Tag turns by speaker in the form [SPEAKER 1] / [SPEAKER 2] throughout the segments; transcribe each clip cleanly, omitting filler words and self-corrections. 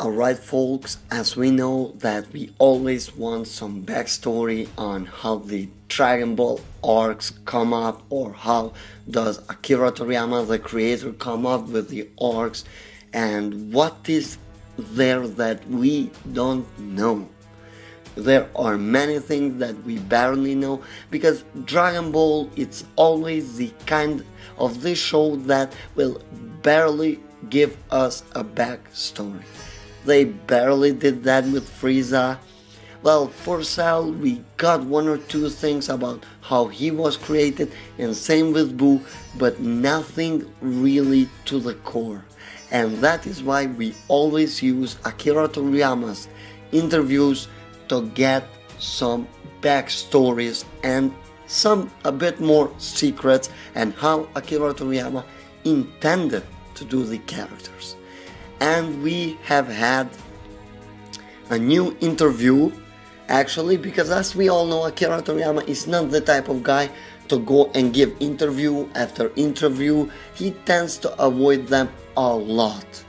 [SPEAKER 1] Alright folks, as we know that we always want some backstory on how the Dragon Ball arcs come up, or how does Akira Toriyama, the creator, come up with the arcs, and what is there that we don't know. There are many things that we barely know, because Dragon Ball, it's always the kind of this show that will barely give us a backstory. They barely did that with Frieza. Well, for Cell, we got one or two things about how he was created, and same with Boo, but nothing really to the core. And that is why we always use Akira Toriyama's interviews to get some backstories and some a bit more secrets, and how Akira Toriyama intended to do the characters. And we have had a new interview, actually, because as we all know, Akira Toriyama is not the type of guy to go and give interview after interview. He tends to avoid them a lot.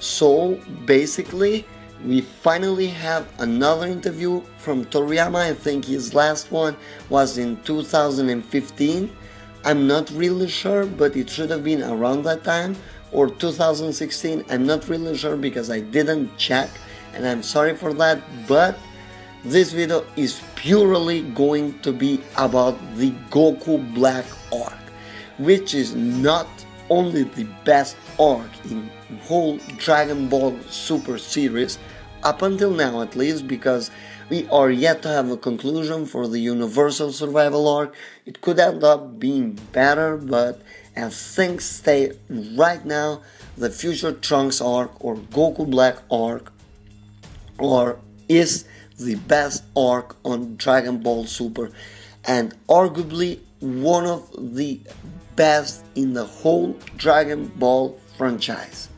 [SPEAKER 1] So basically, we finally have another interview from Toriyama. I think his last one was in 2015. I'm not really sure, but it should have been around that time, or 2016. I'm not really sure because I didn't check, and I'm sorry for that. But this video is purely going to be about the Goku Black arc, which is not only the best arc in whole Dragon Ball Super series, up until now at least, because we are yet to have a conclusion for the Universal Survival arc. It could end up being better, but as things stay right now, the Future Trunks arc, or Goku Black arc, is the best arc on Dragon Ball Super, and arguably one of the best in the whole Dragon Ball franchise.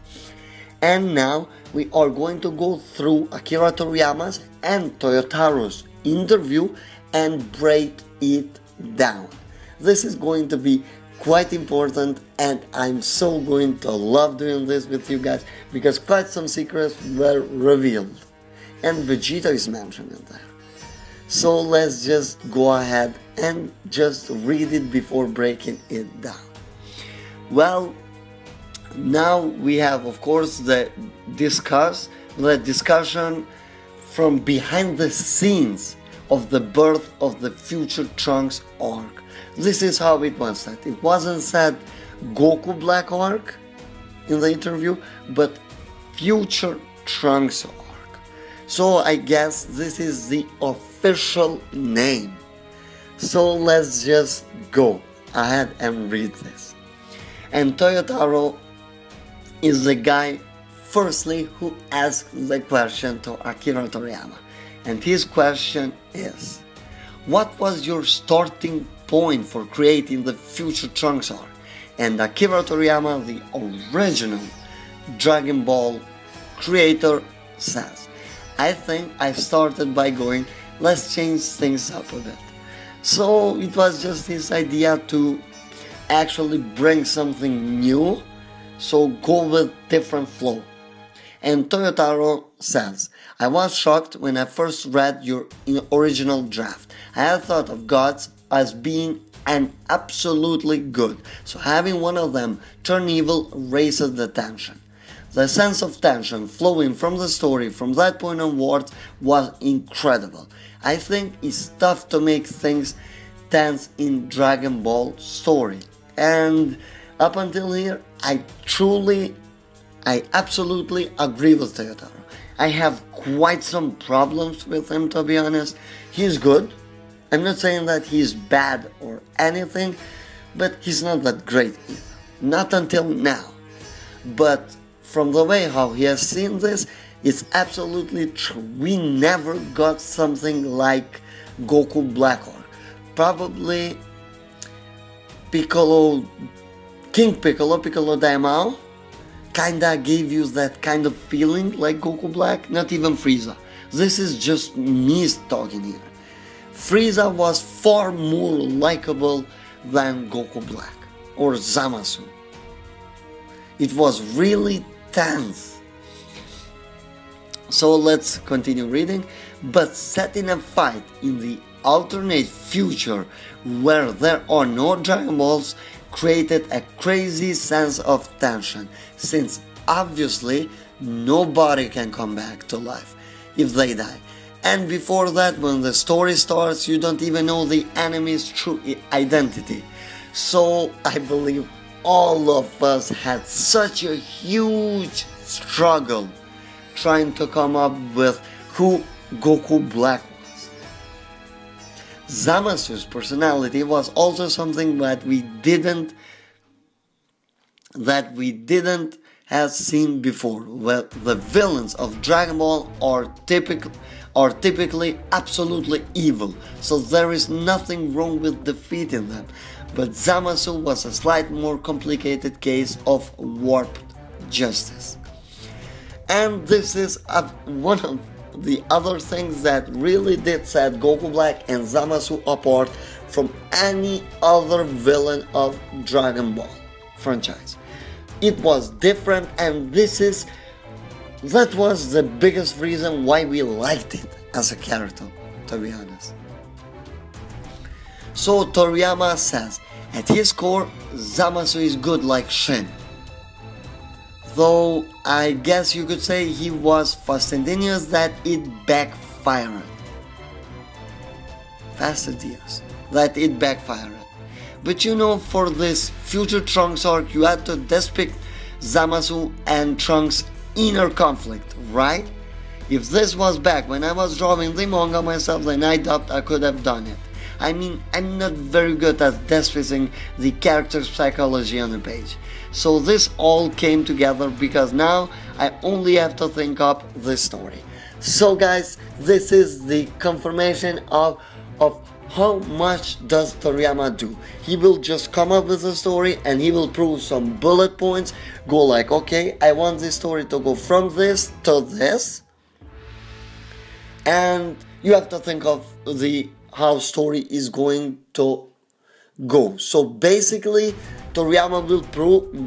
[SPEAKER 1] And now we are going to go through Akira Toriyama's and Toyotaro's interview and break it down. This is going to be quite important, and I'm so going to love doing this with you guys, because quite some secrets were revealed, and Vegito is mentioned in there. So let's just go ahead and just read it before breaking it down. Well, now we have, of course, the discussion from behind the scenes of the birth of the Future Trunks arc. This is how it was said. It wasn't said Goku Black arc in the interview, but Future Trunks arc. So I guess this is the official name. So let's just go ahead and read this. And Toyotaro is the guy, firstly, who asked the question to Akira Toriyama. And his question is, what was your starting point for creating the Future Trunks arc? And Akira Toriyama, the original Dragon Ball creator, says, I think I started by going, let's change things up a bit. So it was just his idea to actually bring something new, so go with different flow. And Toyotaro says, I was shocked when I first read your original draft. I had thought of gods as being an absolutely good, so having one of them turn evil raises the tension. The sense of tension flowing from the story from that point onwards was incredible. I think it's tough to make things tense in Dragon Ball story. And up until here, I absolutely agree with Toyotaro. I have quite some problems with him, to be honest. He's good. I'm not saying that he's bad or anything, but he's not that great either. Not until now. But from the way how he has seen this, it's absolutely true. We never got something like Goku Black arc. Probably King Piccolo Daimao kinda gave you that kind of feeling like Goku Black, not even Frieza. This is just me talking here. Frieza was far more likable than Goku Black or Zamasu. It was really tense. So let's continue reading. But setting a fight in the alternate future where there are no Dragon Balls created a crazy sense of tension, since obviously nobody can come back to life if they die. And before that, when the story starts, you don't even know the enemy's true identity. So I believe all of us had such a huge struggle trying to come up with who Goku Black was. Zamasu's personality was also something that we didn't have seen before. Well, the villains of Dragon Ball are typically absolutely evil, so there is nothing wrong with defeating them. But Zamasu was a slightly more complicated case of warped justice. And this is one of the other things that really did set Goku Black and Zamasu apart from any other villain of Dragon Ball franchise. It was different, and that was the biggest reason why we liked it as a character, to be honest. So Toriyama says, at his core, Zamasu is good like Shin. Though I guess you could say he was fastidious that it backfired. But you know, for this future Trunks arc, you had to depict Zamasu and Trunks' inner conflict, right? If this was back when I was drawing the manga myself, then I doubt I could have done it. I mean, I'm not very good at depicting the character's psychology on the page. So this all came together because now I only have to think up this story. So guys, this is the confirmation of how much does Toriyama do. He will just come up with a story and he will prove some bullet points, go like, okay, I want this story to go from this to this, and you have to think of how story is going to go. So basically, Toriyama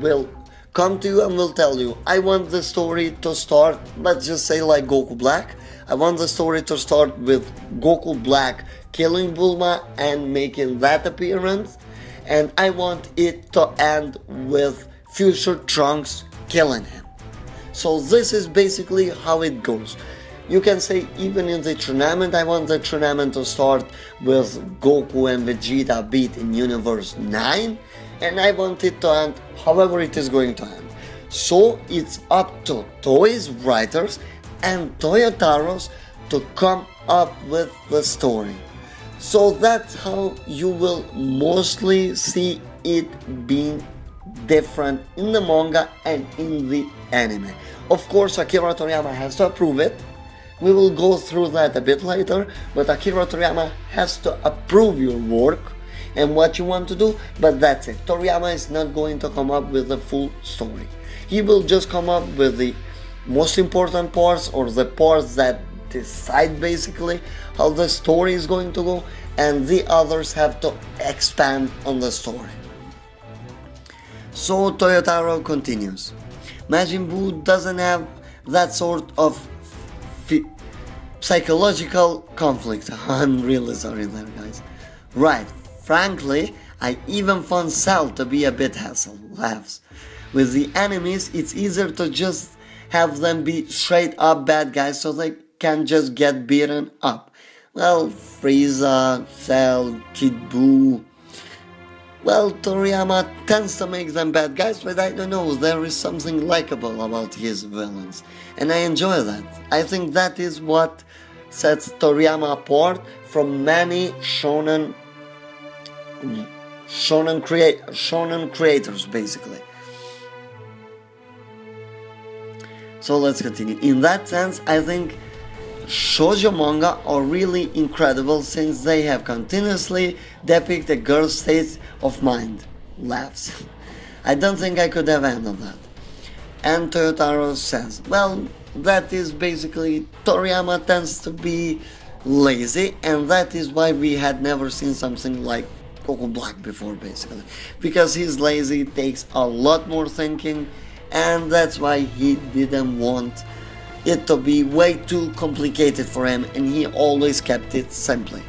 [SPEAKER 1] will come to you and will tell you, I want the story to start, let's just say like Goku Black. I want the story to start with Goku Black killing Bulma and making that appearance, and I want it to end with future Trunks killing him. So this is basically how it goes. You can say even in the tournament, I want the tournament to start with Goku and Vegeta beat in Universe 9, and I want it to end however it is going to end. So it's up to Toei's writers and Toyotaro's to come up with the story. So that's how you will mostly see it being different in the manga and in the anime. Of course, Akira Toriyama has to approve it. We will go through that a bit later, but Akira Toriyama has to approve your work and what you want to do, but that's it. Toriyama is not going to come up with the full story. He will just come up with the most important parts, or the parts that decide basically how the story is going to go, and the others have to expand on the story. So Toyotaro continues. Majin Buu doesn't have that sort of psychological conflict. I'm really sorry there, guys. Right, frankly, I even found Cell to be a bit hassle. Laughs. With the enemies, it's easier to just have them be straight up bad guys so they can just get beaten up. Well, Frieza, Cell, Kid Buu. Well, Toriyama tends to make them bad guys, but I don't know, there is something likable about his villains, and I enjoy that. I think that is what sets Toriyama apart from many shonen creators, basically. So let's continue. In that sense, I think shoujo manga are really incredible since they have continuously depicted a girl's state of mind. Laughs. I don't think I could have handled that. And Toyotaro says, well, that is basically Toriyama tends to be lazy, and that is why we had never seen something like Goku Black before, basically. Because he's lazy, takes a lot more thinking, and that's why he didn't want it to be way too complicated for him, and he always kept it simply.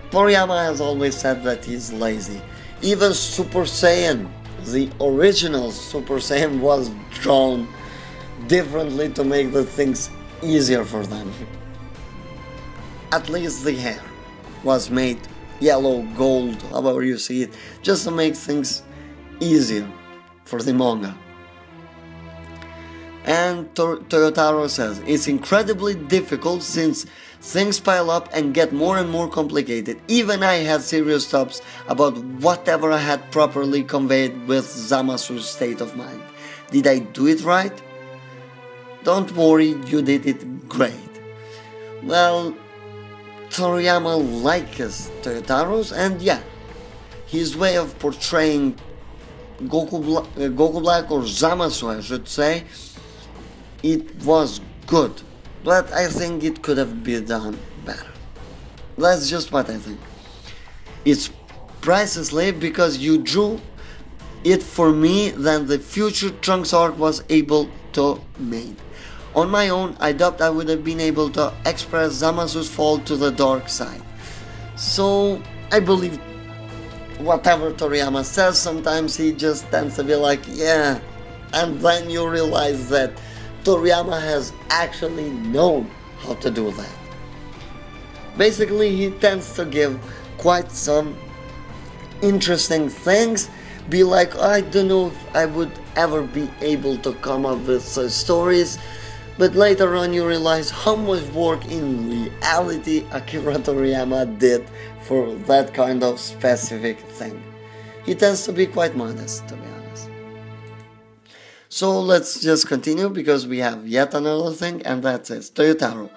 [SPEAKER 1] Toriyama has always said that he's lazy. Even Super Saiyan, the original Super Saiyan, was drawn differently to make the things easier for them. At least the hair was made yellow, gold, however you see it, just to make things easier for the manga. And Toyotaro says, it's incredibly difficult since things pile up and get more and more complicated. Even I had serious doubts about whatever I had properly conveyed with Zamasu's state of mind. Did I do it right? Don't worry, you did it great. Well, Toriyama likes Toyotaro's, and yeah, his way of portraying Goku Black, or Zamasu I should say, it was good, but I think it could have been done better. That's just what I think. It's pricelessly because you drew it for me than the future Trunks arc was able to make. On my own, I doubt I would have been able to express Zamasu's fall to the dark side. So I believe whatever Toriyama says, sometimes he just tends to be like, yeah, and then you realize that Toriyama has actually known how to do that. Basically, he tends to give quite some interesting things, be like, I don't know if I would ever be able to come up with such stories, but later on you realize how much work in reality Akira Toriyama did for that kind of specific thing. He tends to be quite modest, to be honest. So let's just continue because we have yet another thing, and that is Toyotaro.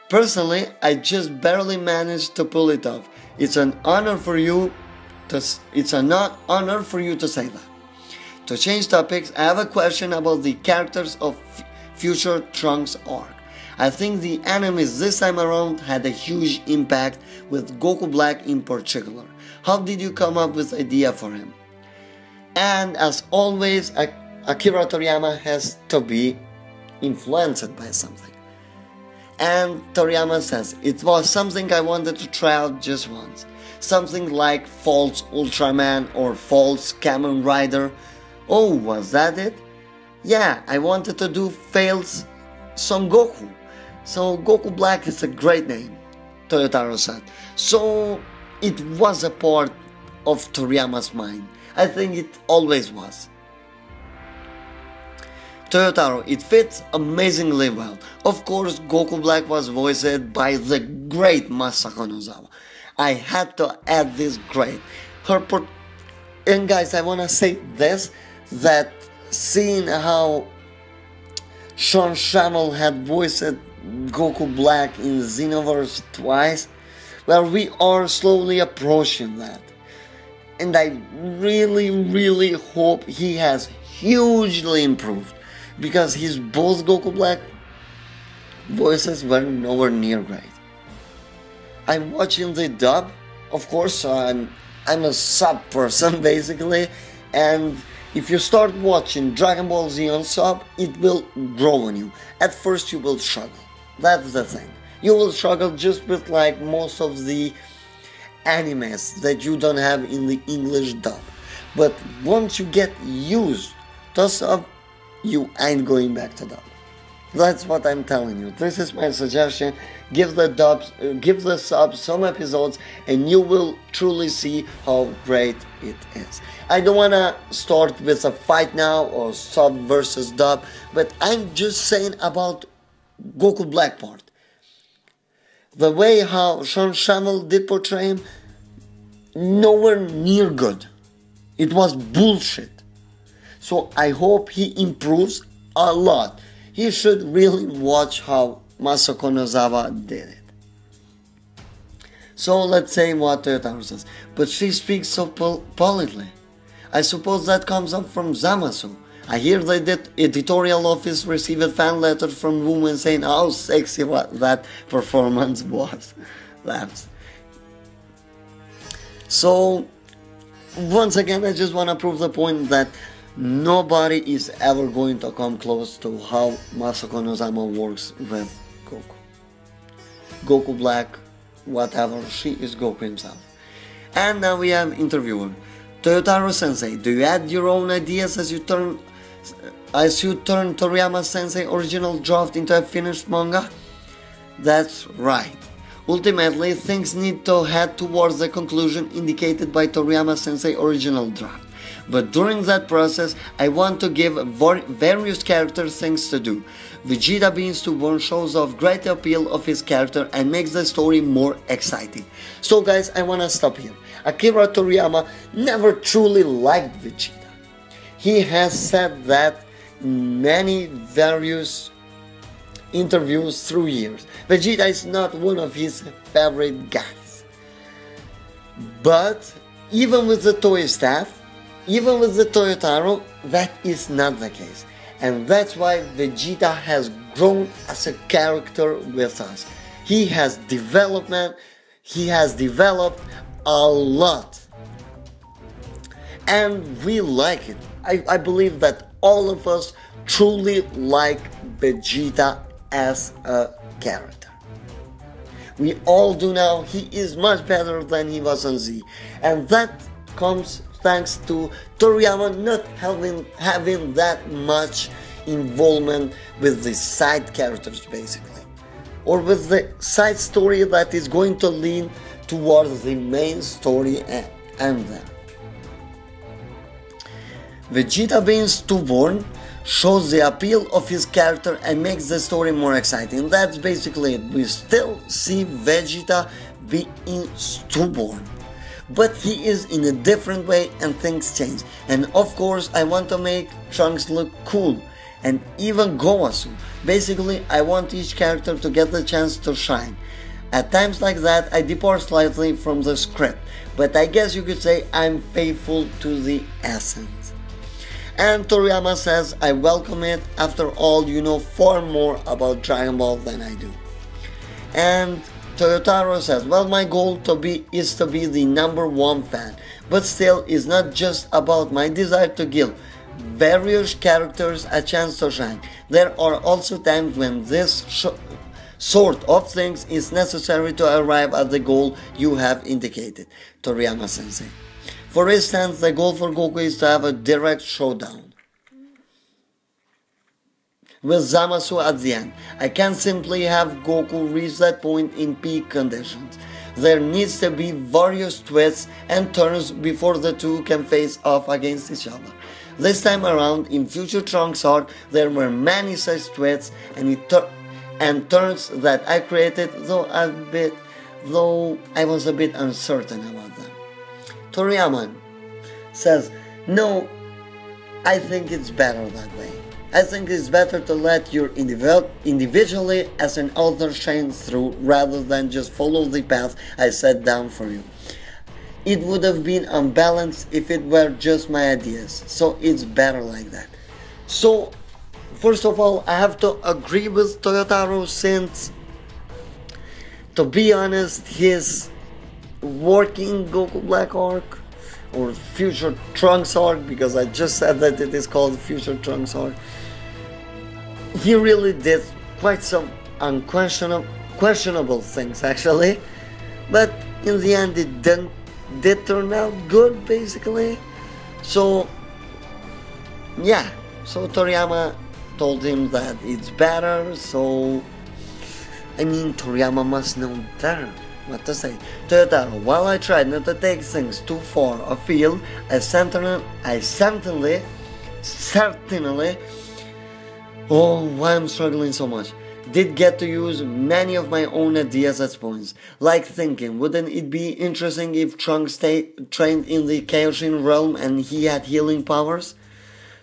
[SPEAKER 1] Personally, I just barely managed to pull it off. It's an honor for you to say that. To change topics, I have a question about the characters of future Trunks arc. I think the enemies this time around had a huge impact, with Goku Black in particular. How did you come up with the idea for him? And as always, Akira Toriyama has to be influenced by something. And Toriyama says, it was something I wanted to try out just once. Something like False Ultraman or False Kamen Rider. Oh, was that it? Yeah, I wanted to do Fails Son Goku. So Goku Black is a great name, Toyotaro said. So it was a part of Toriyama's mind. I think it always was. Toyotaro, it fits amazingly well. Of course, Goku Black was voiced by the great Masako Nozawa. I had to add this great. And guys, I wanna say this, that seeing how Sean Shamel had voiced Goku Black in Xenoverse twice, well, we are slowly approaching that. And I really hope he has hugely improved, because his both Goku Black voices were nowhere near great. I'm watching the dub, of course, so I'm a sub person basically, and if you start watching Dragon Ball Z on sub, it will grow on you. At first you will struggle, that's the thing. You will struggle just with like most of the animes that you don't have in the English dub. But once you get used to sub, you ain't going back to dub. That's what I'm telling you. This is my suggestion. Give the sub some episodes and you will truly see how great it is. I don't wanna start with a fight now or sub versus dub, but I'm just saying about Goku Black part. The way how Sean Shamel did portray him, nowhere near good. It was bullshit. So I hope he improves a lot. He should really watch how Masako Nozawa did it. So let's say what Toyotaro says. But she speaks so politely. I suppose that comes up from Zamasu. I hear the editorial office received fan letters from women saying how sexy that performance was. Laughs. So once again, I just want to prove the point that Nobody is ever going to come close to how Masako Nozama works with Goku. Goku Black, whatever, she is Goku himself. And now we have interviewer. Toyotaro Sensei, do you add your own ideas as you turn Toriyama Sensei original draft into a finished manga? That's right. Ultimately, things need to head towards the conclusion indicated by Toriyama Sensei original draft. But during that process, I want to give various characters things to do. Vegeta being stubborn shows off great appeal of his character and makes the story more exciting. So guys, I wanna stop here. Akira Toriyama never truly liked Vegeta. He has said that in many various interviews through years. Vegeta is not one of his favorite guys. But even with the Toei staff, even with the Toyotaro, that is not the case. And that's why Vegeta has grown as a character with us. He has developed a lot. And we like it. I believe that all of us truly like Vegeta as a character. We all do now. He is much better than he was on Z. And that comes thanks to Toriyama not having that much involvement with the side characters, basically, or with the side story that is going to lean towards the main story and then. Vegeta being stubborn shows the appeal of his character and makes the story more exciting. That's basically it. We still see Vegeta being stubborn, but he is in a different way and things change. And of course I want to make Trunks look cool, and even Gowasu. Basically I want each character to get the chance to shine. At times like that I depart slightly from the script, but I guess you could say I'm faithful to the essence. And Toriyama says, I welcome it. After all, you know far more about Dragon Ball than I do. And Toyotaro says, well, my goal is to be the #1 fan, but still it's not just about my desire to give various characters a chance to shine. There are also times when this sort of things is necessary to arrive at the goal you have indicated, Toriyama Sensei. For instance, the goal for Goku is to have a direct showdown with Zamasu at the end. I can't simply have Goku reach that point in peak conditions. There needs to be various twists and turns before the two can face off against each other. This time around, in future Trunks arc, there were many such twists and turns that I created, though I was a bit uncertain about them. Toriyama says, no, I think it's better that way. I think it's better to let your individually as an author shine through rather than just follow the path I set down for you. It would have been unbalanced if it were just my ideas, so it's better like that. So, first of all, I have to agree with Toyotaro since, to be honest, his working Goku Black arc or Future Trunks arc, because I just said that it is called Future Trunks arc, he really did quite some questionable things actually, but in the end it did turn out good basically. So yeah, so Toriyama told him that it's better, so I mean Toriyama must know better. What to say? Toyotaro, while I tried not to take things too far afield, I certainly, oh, why I'm struggling so much, did get to use many of my own ideas at points, like thinking, wouldn't it be interesting if Trunks trained in the Kaioshin realm and he had healing powers?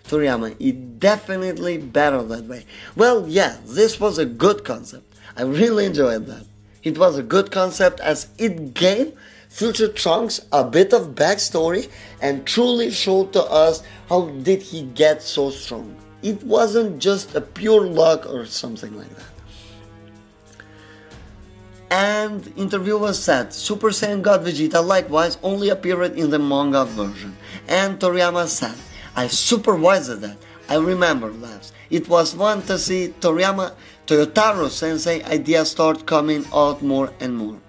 [SPEAKER 1] Toriyama, it definitely better that way. Well, yeah, this was a good concept. I really enjoyed that. It was a good concept as it gave Future Trunks a bit of backstory and truly showed to us how did he get so strong. It wasn't just a pure luck or something like that. And interviewer said, Super Saiyan God Vegeta likewise only appeared in the manga version. And Toriyama said, I supervised that. I remember that. It was fun to see Toyotaro sensei ideas start coming out more and more.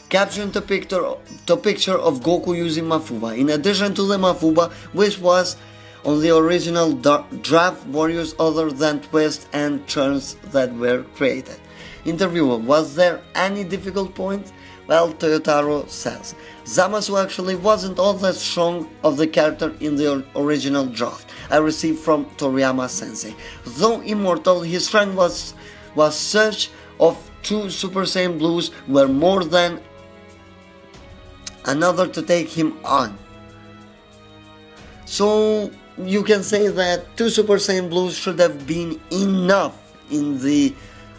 [SPEAKER 1] Capturing the picture of Goku using Mafuba, in addition to the Mafuba, which was on the original draft various other than twists and turns that were created. Interviewer, was there any difficult point? Well, Toyotaro says, Zamasu actually wasn't all that strong of the character in the original draft I received from Toriyama sensei. Though immortal, his strength was such of 2 Super Saiyan Blues were more than another to take him on. So you can say that 2 Super Saiyan Blues should have been enough in the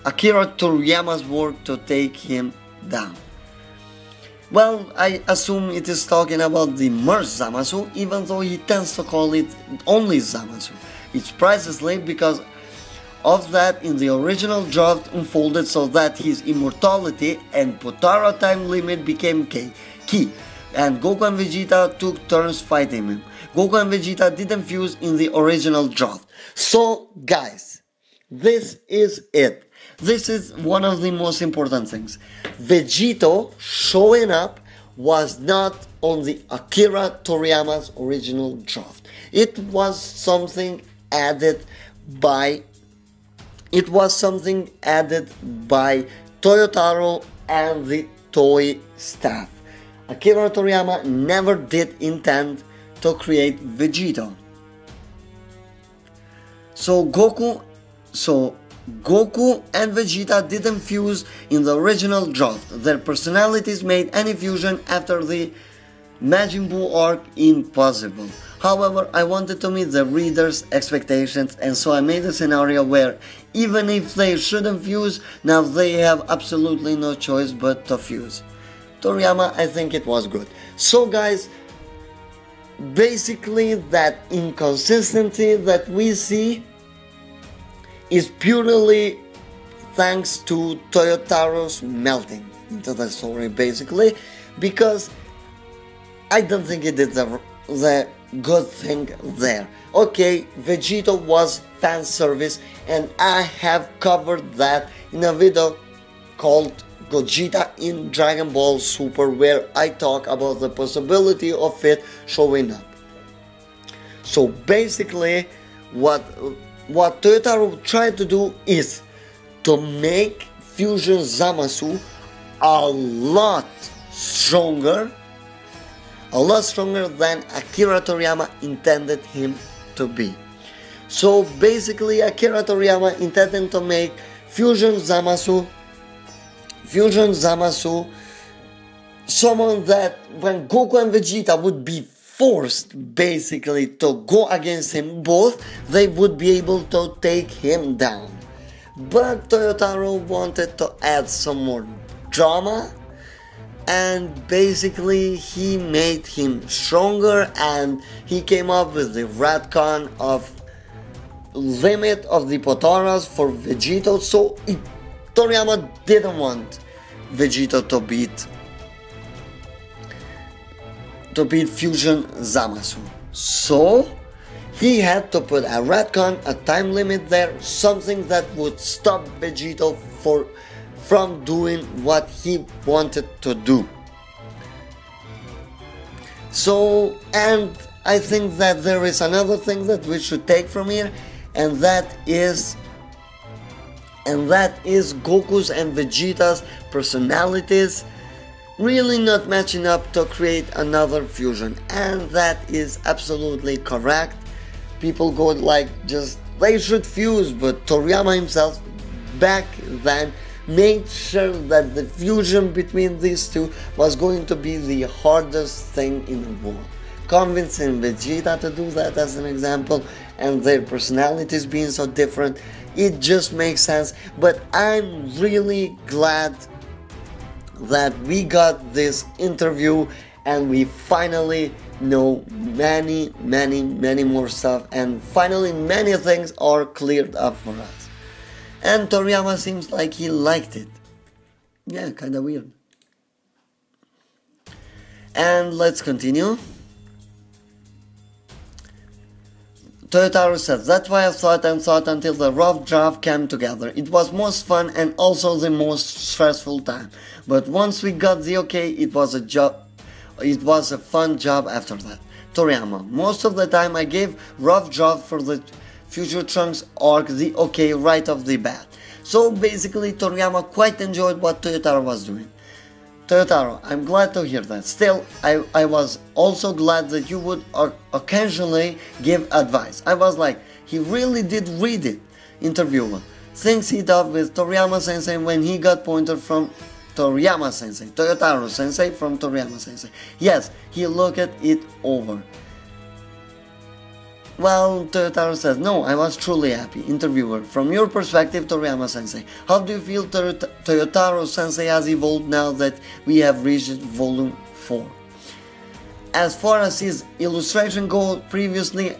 [SPEAKER 1] Akira Toriyama's work to take him down. Well, I assume it is talking about the merged Zamasu, even though he tends to call it only Zamasu. It's precisely because of that in the original draft unfolded so that his immortality and Potara time limit became key, and Goku and Vegeta took turns fighting him. Goku and Vegeta didn't fuse in the original draft. So guys, this is it. This is one of the most important things. Vegito showing up was not on the Akira Toriyama's original draft. It was something added by Toyotaro and the Toei staff. Akira Toriyama never did intend to create Vegito. So Goku and Vegeta didn't fuse in the original draft. Their personalities made any fusion after the Majin Buu arc impossible. However, I wanted to meet the reader's expectations, and so I made a scenario where even if they shouldn't fuse, now they have absolutely no choice but to fuse. Toriyama, I think it was good. So guys, basically that inconsistency that we see is purely thanks to Toyotaro's melting into the story, basically, because I don't think he did the good thing there. Okay, Vegito was fan service, and I have covered that in a video called Gogeta in Dragon Ball Super, where I talk about the possibility of it showing up. So basically, what Toyotaro tried to do is to make Fusion Zamasu a lot stronger than Akira Toriyama intended him to be. So basically, Akira Toriyama intended to make Fusion Zamasu someone that when Goku and Vegeta would be forced basically to go against him both, they would be able to take him down. But Toyotaro wanted to add some more drama, and basically he made him stronger, and he came up with the retcon of limit of the Potaras for Vegito. So Toriyama didn't want Vegito to beat Fusion Zamasu. So he had to put a retcon, a time limit there, something that would stop Vegito from doing what he wanted to do. So, and I think that there is another thing that we should take from here, and that is Goku's and Vegeta's personalities really not matching up to create another fusion, and that is absolutely correct. People go like, just they should fuse, but Toriyama himself back then made sure that the fusion between these two was going to be the hardest thing in the world. Convincing Vegeta to do that, as an example, and their personalities being so different, it just makes sense. But I'm really glad that we got this interview and we finally know many more stuff, and finally many things are cleared up for us. And Toriyama seems like he liked it. Yeah, kinda weird. And let's continue. Toyotaro says, that's why I thought and thought until the rough draft came together. It was most fun and also the most stressful time. But once we got the okay, it was a fun job after that. Toriyama, most of the time I gave rough draft for the Future Trunks arc the okay right off the bat. So basically Toriyama quite enjoyed what Toyotaro was doing. Toyotaro, I'm glad to hear that. Still, I was also glad that you would occasionally give advice. I was like, he really did read it. Interviewer, things heat up with Toriyama Sensei when he got pointer from Toriyama Sensei. Toyotaro Sensei from Toriyama Sensei. Yes, he looked it over. Well, Toyotaro says, no, I was truly happy. Interviewer, from your perspective, Toriyama Sensei, how do you feel Toyotaro Sensei has evolved now that we have reached volume 4? As far as his illustration goes, previously,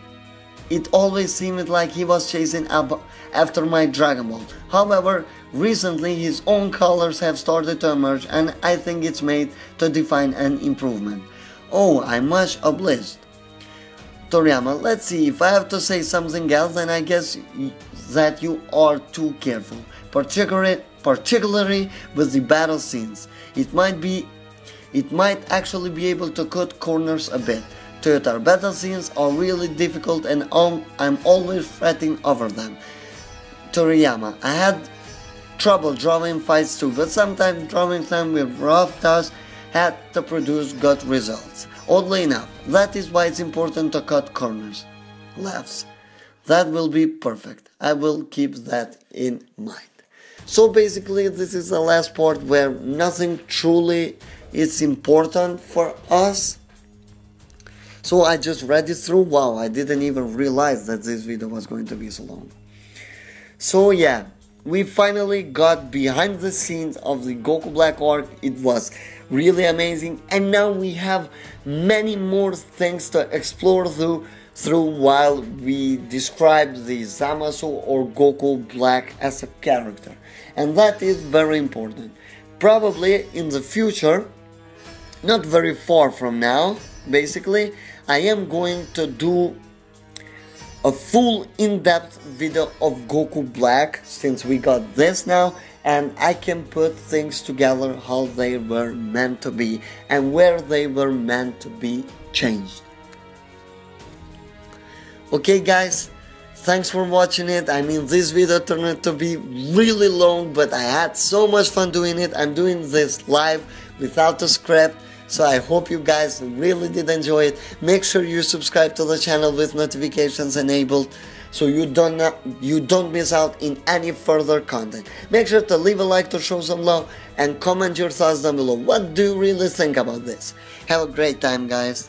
[SPEAKER 1] it always seemed like he was chasing after my Dragon Ball. However, recently his own colors have started to emerge and I think it's made to define an improvement. Oh, I'm much obliged. Toriyama, let's see, if I have to say something else, then I guess that you are too careful, particularly with the battle scenes. It might actually be able to cut corners a bit. Toyotaro, battle scenes are really difficult and I'm always fretting over them. Toriyama, I had trouble drawing fights too, but sometimes drawing them with rough tasks had to produce good results. Oddly enough, that is why it's important to cut corners. Laughs. That will be perfect. I will keep that in mind. So basically this is the last part where nothing truly is important for us. So I just read it through. Wow, I didn't even realize that this video was going to be so long. So yeah, we finally got behind the scenes of the Goku Black arc. It was really amazing, and now we have many more things to explore through while we describe the Zamasu or Goku Black as a character, and that is very important. Probably in the future, not very far from now, basically, I am going to do a full in-depth video of Goku Black, since we got this now, and I can put things together how they were meant to be and where they were meant to be changed. Okay guys, thanks for watching it. I mean, this video turned out to be really long, but I had so much fun doing it. I'm doing this live without a script, so I hope you guys really did enjoy it. Make sure you subscribe to the channel with notifications enabled, so you don't miss out in any further content. Make sure to leave a like to show some love and comment your thoughts down below. What do you really think about this? Have a great time, guys.